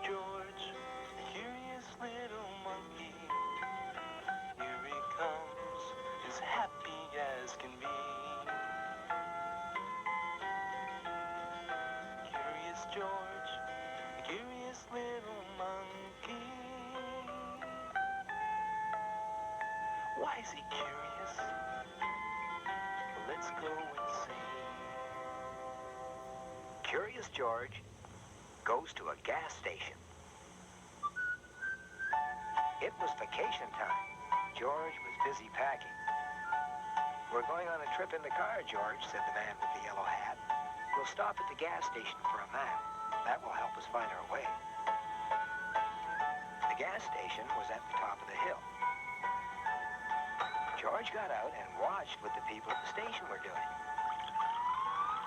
Curious George, curious little monkey. Here he comes, as happy as can be. Curious George, curious little monkey. Why is he curious? Let's go and see. Curious George goes to a gas station. It was vacation time. George was busy packing. "We're going on a trip in the car, George," said the man with the yellow hat. "We'll stop at the gas station for a map. That will help us find our way." The gas station was at the top of the hill. George got out and watched what the people at the station were doing.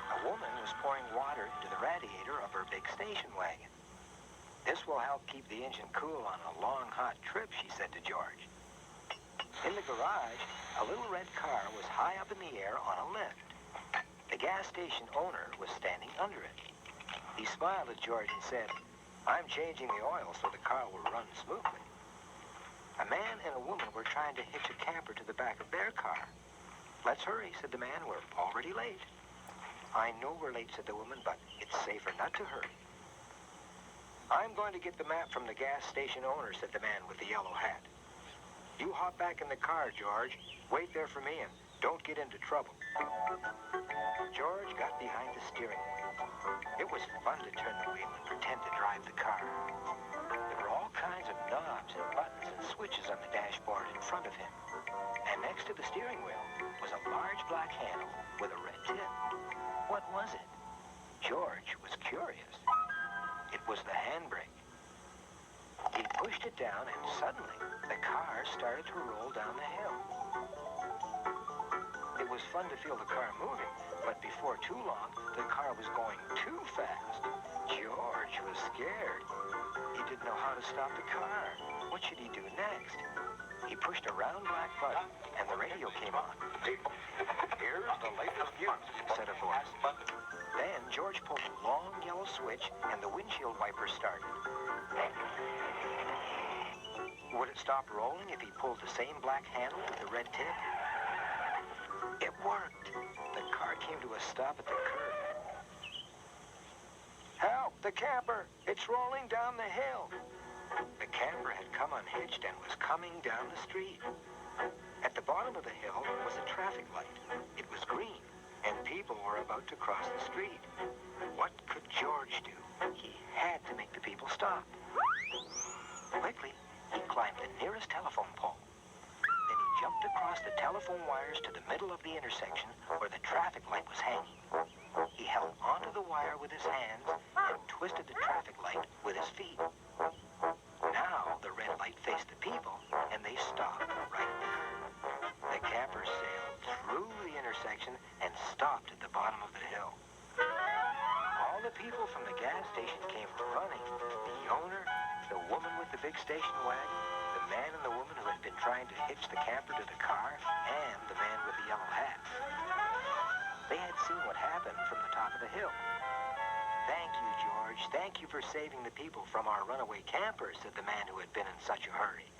A woman was pouring water into the radiator of her big station wagon. "This will help keep the engine cool on a long, hot trip," she said to George. In the garage, a little red car was high up in the air on a lift. The gas station owner was standing under it. He smiled at George and said, "I'm changing the oil so the car will run smoothly." A man and a woman were trying to hitch a camper to the back of their car. "Let's hurry," said the man. "We're already late." "I know we're late," said the woman, "but it's safer not to hurry." "I'm going to get the map from the gas station owner," said the man with the yellow hat. "You hop back in the car, George. Wait there for me and don't get into trouble." George got behind the steering wheel. It was fun to turn the wheel and pretend to drive the car. There were all kinds of knobs and buttons and switches on the dashboard in front of him. And next to the steering wheel was a large black handle with a red tip. What was it? George was curious. It was the handbrake. He pushed it down and suddenly the car started to roll down the hill. It was fun to feel the car moving, but before too long, the car was going too fast. George was scared. He didn't know how to stop the car. What should he do next? He pushed a round black button, and the radio came on. "Here's the latest news," said a voice. Then George pulled a long yellow switch, and the windshield wipers started. Would it stop rolling if he pulled the same black handle with the red tip? It worked. The car came to a stop at the curb. "Help, the camper! It's rolling down the hill!" The camper had come unhitched and was coming down the street. At the bottom of the hill was a traffic light. It was green, and people were about to cross the street. What could George do? He had to make the people stop. Quickly, he climbed the nearest telephone pole. Then he jumped across the telephone wires to the middle of the intersection where the traffic light was hanging. He held onto the wire with his hands and twisted the traffic light with his feet. Now the red light faced the people, and they stopped right at the curb. The camper sailed through the intersection and stopped at the bottom of the hill. All the people from the gas station came running. The owner, the woman with the big station wagon, the man and the woman who had been trying to hitch the camper to the car, and the man with the yellow hat. They had seen what happened from the top of the hill. "Thank you, George. Thank you for saving the people from our runaway camper," said the man who had been in such a hurry.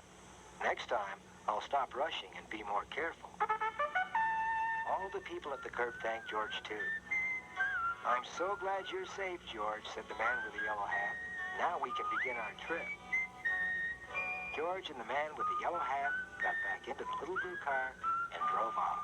"Next time, I'll stop rushing and be more careful." All the people at the curb thanked George, too. "I'm so glad you're safe, George," said the man with the yellow hat. "Now we can begin our trip." George and the man with the yellow hat got back into the little blue car and drove off.